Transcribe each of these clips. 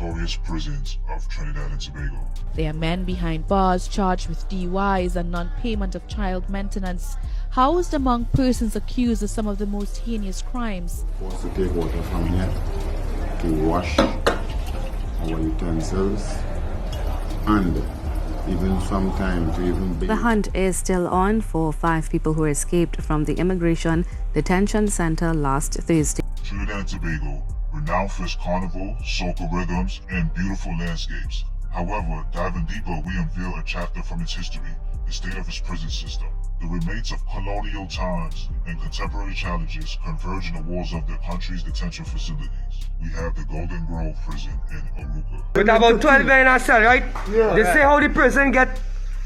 notorious prisons of Trinidad and Tobago. They are men behind bars charged with DUIs and non-payment of child maintenance, housed among persons accused of some of the most heinous crimes. Forced to take water from here to wash our utensils and even sometimes to even bathe. The hunt is still on for 5 people who escaped from the immigration detention center last Thursday. Trinidad and Tobago, renowned for its carnival, soca rhythms, and beautiful landscapes. However, diving deeper, we unveil a chapter from its history, the state of its prison system. The remains of colonial times and contemporary challenges converge in the walls of the country's detention facilities. We have the Golden Grove prison in Arouca. With about 12 men in a cell, right? Yeah. They say how the prison get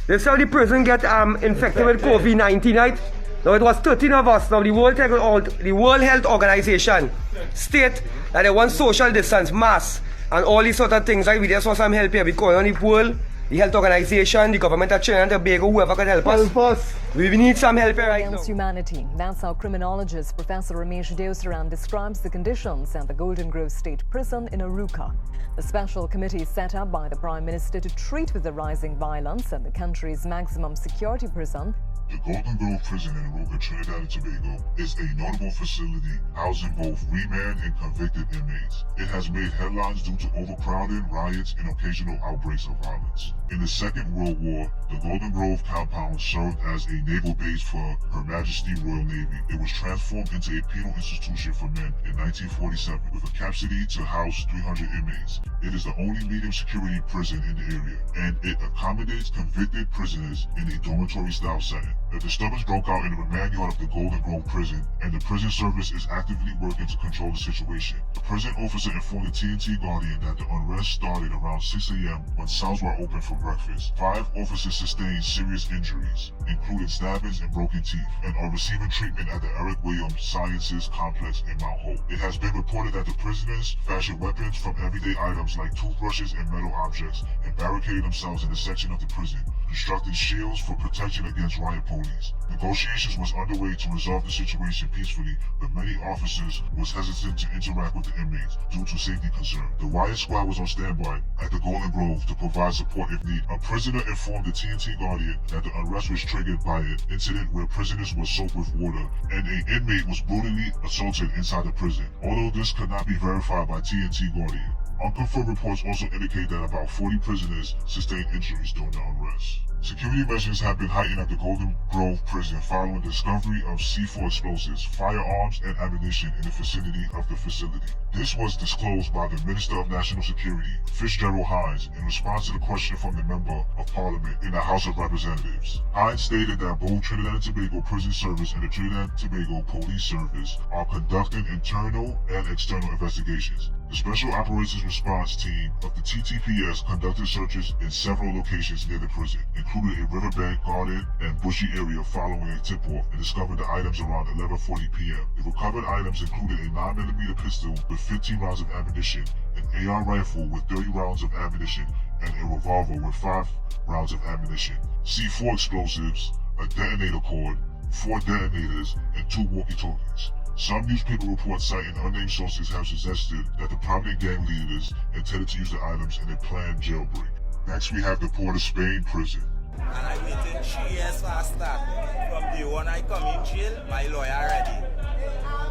infected with COVID-19, right? Now it was 13 of us. Now the World Health Organization state that they want social distance, mask, and all these sort of things, right? We just want some help here because on the World, the health organization, the government of Trinidad and Tobago, whoever can help us. We need some help here right now. Against humanity. That's how criminologist Professor Ramesh Deosaran describes the conditions at the Golden Grove State Prison in Arouca. The special committee set up by the Prime Minister to treat with the rising violence at the country's maximum security prison. The Golden Grove prison in Arouca, Trinidad and Tobago, is a notable facility housing both remand and convicted inmates. It has made headlines due to overcrowding, riots, and occasional outbreaks of violence. In the Second World War, the Golden Grove compound served as a naval base for Her Majesty Royal Navy. It was transformed into a penal institution for men in 1947 with a capacity to house 300 inmates. It is the only medium security prison in the area, and it accommodates convicted prisoners in a dormitory-style setting. A disturbance broke out in the remand yard of the Golden Grove prison, and the prison service is actively working to control the situation. The prison officer informed the TNT Guardian that the unrest started around 6 a.m. when cells were opened for breakfast. 5 officers sustained serious injuries, including stabbings and broken teeth, and are receiving treatment at the Eric Williams Sciences Complex in Mount Hope. It has been reported that the prisoners fashioned weapons from everyday items like toothbrushes and metal objects and barricaded themselves in a section of the prison, constructing shields for protection against riot police. Negotiations was underway to resolve the situation peacefully, but many officers was hesitant to interact with the inmates due to safety concerns. The riot squad was on standby at the Golden Grove to provide support if needed. A prisoner informed the TNT Guardian that the unrest was triggered by an incident where prisoners were soaked with water and an inmate was brutally assaulted inside the prison. Although this could not be verified by TNT Guardian, unconfirmed reports also indicate that about 40 prisoners sustained injuries during the unrest. Security measures have been heightened at the Golden Grove prison following the discovery of C4 explosives, firearms, and ammunition in the vicinity of the facility. This was disclosed by the Minister of National Security, Fitzgerald Hines, in response to the question from the Member of Parliament in the House of Representatives. Hines stated that both Trinidad and Tobago Prison Service and the Trinidad and Tobago Police Service are conducting internal and external investigations. The Special Operations Response Team of the TTPS conducted searches in several locations near the prison, including a riverbank, garden, and bushy area following a tip-off, and discovered the items around 11:40 p.m. The recovered items included a 9mm pistol with 15 rounds of ammunition, an AR rifle with 30 rounds of ammunition, and a revolver with 5 rounds of ammunition, C4 explosives, a detonator cord, 4 detonators, and 2 walkie-talkies. Some newspaper reports citing unnamed sources have suggested that the prominent gang leaders intended to use the items in a planned jailbreak. Next, we have the Port of Spain prison. And I waited 3 years for a start. From day one I come in jail, my lawyer ready.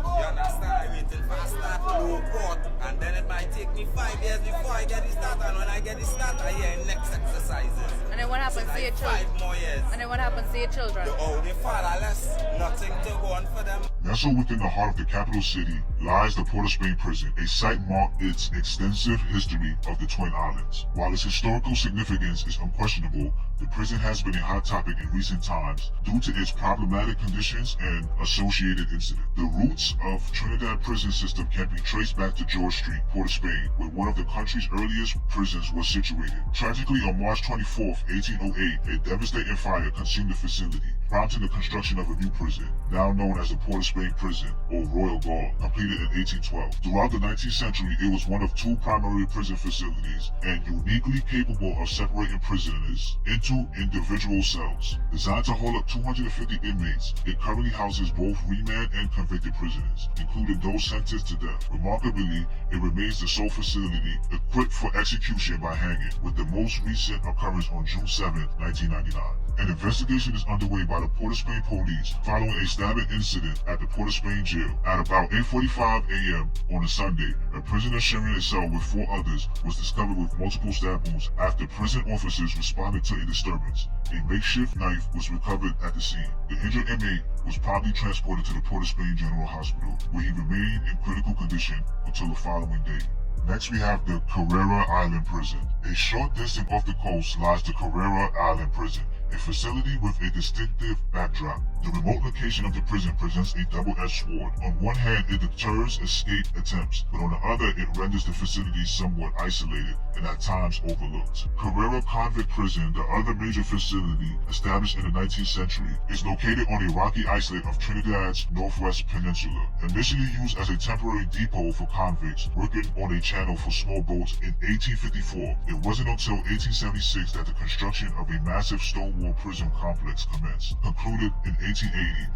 You understand? I waited for a start, low court, and then it might take me 5 years before I get the start, and when I get the start, I hear next exercises. And then what happens to your children? 5 more years. And then what happens to your children? They fatherless, nothing to go on for them. Nestled within the heart of the capital city lies the Port of Spain prison, a site marked its extensive history of the Twin Islands. While its historical significance is unquestionable, the prison has been a hot topic in recent times due to its problematic conditions and associated incidents. The roots of Trinidad prison system can be traced back to George Street, Port of Spain, where one of the country's earliest prisons was situated. Tragically, on March 24, 1808, a devastating fire consumed the facility, prompting the construction of a new prison, now known as the Port of Spain Prison, or Royal Gaol, completed in 1812. Throughout the 19th century, it was one of two primary prison facilities and uniquely capable of separating prisoners into individual cells. Designed to hold up 250 inmates, it currently houses both remand and convicted prisoners, including those sentenced to death. Remarkably, it remains the sole facility equipped for execution by hanging, with the most recent occurrence on June 7, 1999. An investigation is underway by the Port of Spain police following a stabbing incident at the Port of Spain jail. At about 8:45 a.m. on a Sunday, a prisoner sharing a cell with 4 others was discovered with multiple stab wounds after prison officers responded to a disturbance. A makeshift knife was recovered at the scene. The injured inmate was promptly transported to the Port of Spain General Hospital, where he remained in critical condition until the following day. Next we have the Carrera Island Prison. A short distance off the coast lies the Carrera Island Prison, a facility with a distinctive backdrop. The remote location of the prison presents a double-edged sword. On one hand, it deters escape attempts, but on the other, it renders the facility somewhat isolated and at times overlooked. Carrera Convict Prison, the other major facility established in the 19th century, is located on a rocky islet of Trinidad's northwest peninsula. Initially used as a temporary depot for convicts working on a channel for small boats in 1854, it wasn't until 1876 that the construction of a massive stone wall prison complex commenced, concluded in 1880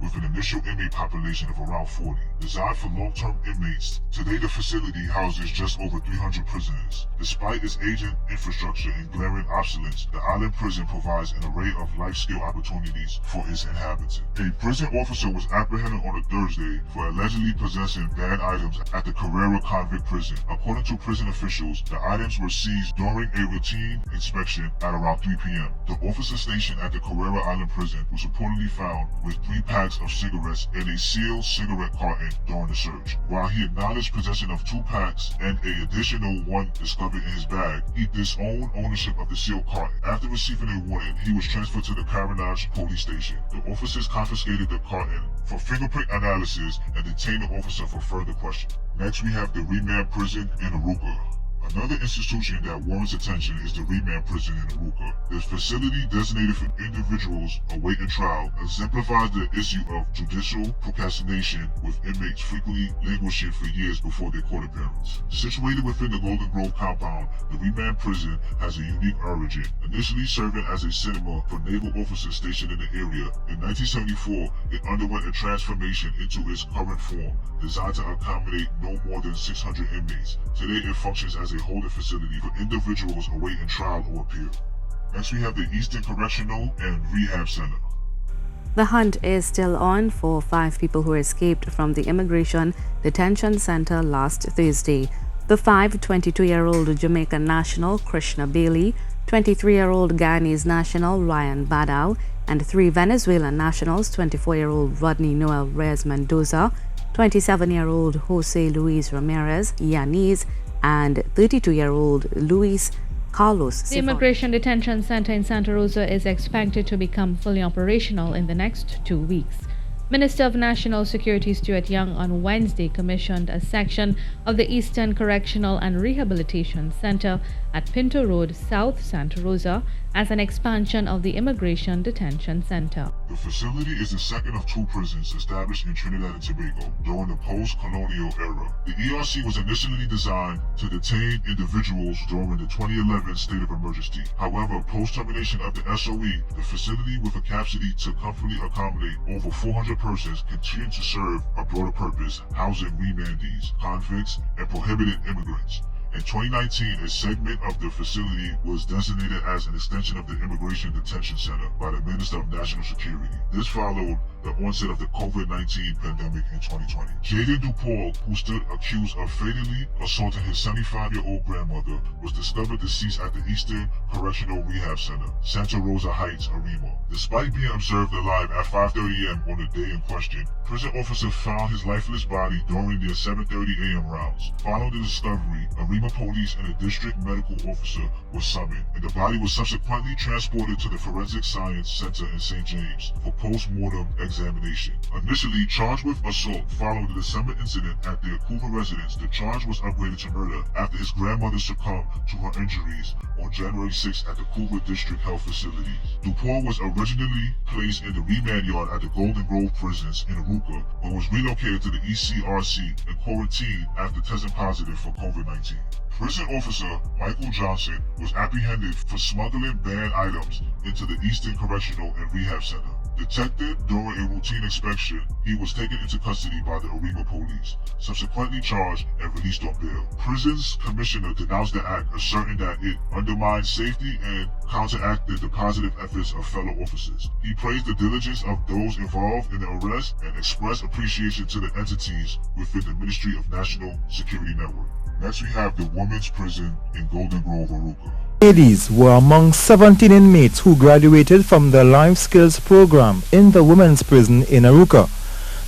with an initial inmate population of around 40. Designed for long-term inmates, today the facility houses just over 300 prisoners. Despite its aging infrastructure and glaring obsolescence, the island prison provides an array of life-skill opportunities for its inhabitants. A prison officer was apprehended on a Thursday for allegedly possessing banned items at the Carrera Convict Prison. According to prison officials, the items were seized during a routine inspection at around 3 p.m. The officer stationed at the Carrera Island Prison was reportedly found with 3 packs of cigarettes and a sealed cigarette carton during the search. While he acknowledged possession of 2 packs and an additional one discovered in his bag, he disowned ownership of the sealed carton. After receiving a warning, he was transferred to the Carrera police station. The officers confiscated the carton for fingerprint analysis and detained the officer for further questioning. Next, we have the Remand Prison in Arouca. Another institution that warrants attention is the Remand Prison in Arouca. This facility, designated for individuals awaiting trial, exemplifies the issue of judicial procrastination, with inmates frequently languishing for years before their court appearance. Situated within the Golden Grove compound, the Remand Prison has a unique origin. Initially serving as a cinema for naval officers stationed in the area, in 1974 it underwent a transformation into its current form, designed to accommodate no more than 600 inmates. Today it functions as a holding facility for individuals awaiting trial or appeal. Next we have the Eastern Correctional and Rehab Center. The hunt is still on for 5 people who escaped from the Immigration Detention Center last Thursday. The 5 22-year-old Jamaican national Krishna Bailey, 23-year-old Guyanese national Ryan Badal, and 3 Venezuelan nationals, 24-year-old Rodney Noel Reyes Mendoza, 27-year-old Jose Luis Ramirez Yanez, and 32-year-old Luis Carlos. The Immigration Detention Center in Santa Rosa is expected to become fully operational in the next 2 weeks. Minister of National Security Stuart Young on Wednesday commissioned a section of the Eastern Correctional and Rehabilitation Center at Pinto Road, South Santa Rosa, as an expansion of the Immigration Detention Center. The facility is the second of 2 prisons established in Trinidad and Tobago during the post-colonial era. The ERC was initially designed to detain individuals during the 2011 state of emergency. However, post-termination of the SOE, the facility, with a capacity to comfortably accommodate over 400 persons, continued to serve a broader purpose, housing remandees, convicts, and prohibited immigrants. In 2019, a segment of the facility was designated as an extension of the Immigration Detention Center by the Minister of National Security. This followed the onset of the COVID-19 pandemic in 2020. Jaden DuPaul, who stood accused of fatally assaulting his 75-year-old grandmother, was discovered deceased at the Eastern Correctional Rehab Center, Santa Rosa Heights, Arima. Despite being observed alive at 5:30 a.m. on the day in question, prison officers found his lifeless body during their 7:30 a.m. rounds. Following the discovery, Arima police and a district medical officer were summoned, and the body was subsequently transported to the Forensic Science Center in St. James for post-mortem examination. examination. Initially charged with assault following the December incident at the Arouca residence, the charge was upgraded to murder after his grandmother succumbed to her injuries on January 6 at the Arouca District Health Facility. Dupont was originally placed in the remand yard at the Golden Grove prisons in Arouca, but was relocated to the ECRC and quarantined after testing positive for COVID-19. Prison officer Michael Johnson was apprehended for smuggling banned items into the Eastern Correctional and Rehab Center. Detected during a routine inspection, he was taken into custody by the Arouca police, subsequently charged and released on bail. Prison's commissioner denounced the act, asserting that it undermined safety and counteracted the positive efforts of fellow officers. He praised the diligence of those involved in the arrest and expressed appreciation to the entities within the Ministry of National Security Network. Next we have the women's prison in Golden Grove, Arouca. Ladies were among 17 inmates who graduated from the Life Skills program in the women's prison in Arouca.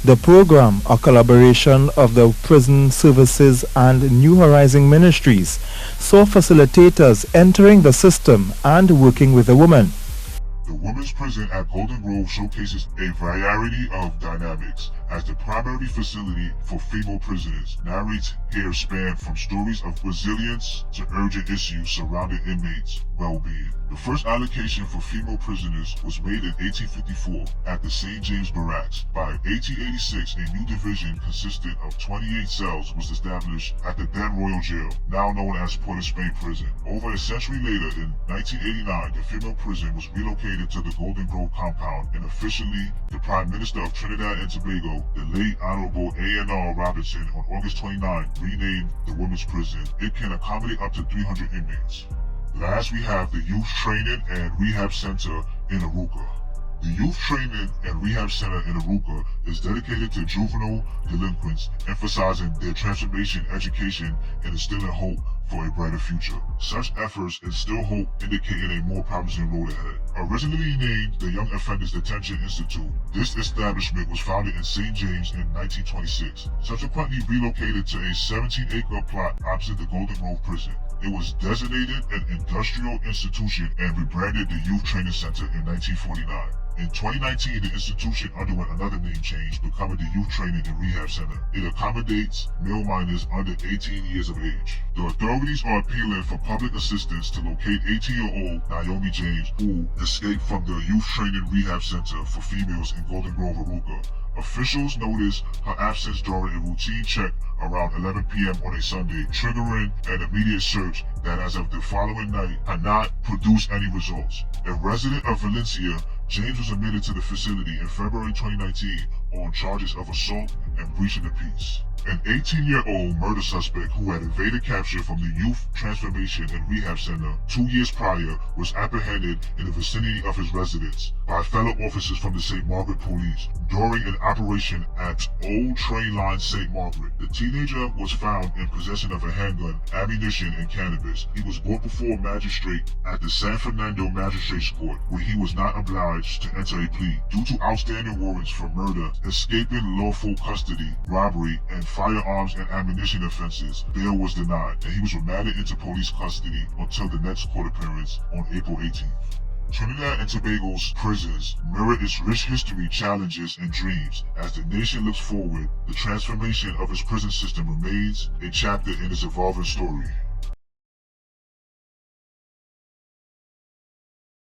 The program, a collaboration of the Prison Services and New Horizon Ministries, saw facilitators entering the system and working with the women. The women's prison at Golden Grove showcases a variety of dynamics as the primary facility for female prisoners. Narrates here span from stories of resilience to urgent issues surrounding inmates' well-being. The first allocation for female prisoners was made in 1854 at the St. James Barracks. By 1886, a new division consisting of 28 cells was established at the then Royal Jail, now known as Port of Spain Prison. Over a century later, in 1989, the female prison was relocated to the Golden Grove compound, and officially the Prime Minister of Trinidad and Tobago, the late Honorable A.N.R. Robinson, on August 29, renamed the women's prison. It can accommodate up to 300 inmates. Last, we have the Youth Training and Rehab Center in Arouca. The Youth Training and Rehab Center in Arouca is dedicated to juvenile delinquents, emphasizing their transformation, education, and instilling hope for a brighter future. Such efforts instill hope, indicating a more promising road ahead. Originally named the Young Offenders Detention Institute, this establishment was founded in St. James in 1926, subsequently relocated to a 17-acre plot opposite the Golden Grove Prison. It was designated an industrial institution and rebranded the Youth Training Center in 1949. In 2019, the institution underwent another name change, becoming the Youth Training and Rehab Center. It accommodates male minors under 18 years of age. The authorities are appealing for public assistance to locate 18-year-old Naomi James, who escaped from the Youth Training Rehab Center for females in Golden Grove, Arouca. Officials noticed her absence during a routine check around 11 p.m. on a Sunday, triggering an immediate search that as of the following night had not produced any results. A resident of Valencia, James was admitted to the facility in February 2019 on charges of assault and breaching the peace. An 18-year-old murder suspect who had evaded capture from the Youth Transformation and Rehab Center 2 years prior was apprehended in the vicinity of his residence by fellow officers from the St. Margaret Police during an operation at Old Train Line St. Margaret. The teenager was found in possession of a handgun, ammunition, and cannabis. He was brought before a magistrate at the San Fernando Magistrates Court, where he was not obliged to enter a plea due to outstanding warrants for murder, escaping lawful custody, robbery, and firearms and ammunition offenses. Bail was denied, and he was remanded into police custody until the next court appearance on April 18th. Trinidad and Tobago's prisons mirror its rich history, challenges, and dreams. As the nation looks forward, the transformation of its prison system remains a chapter in its evolving story.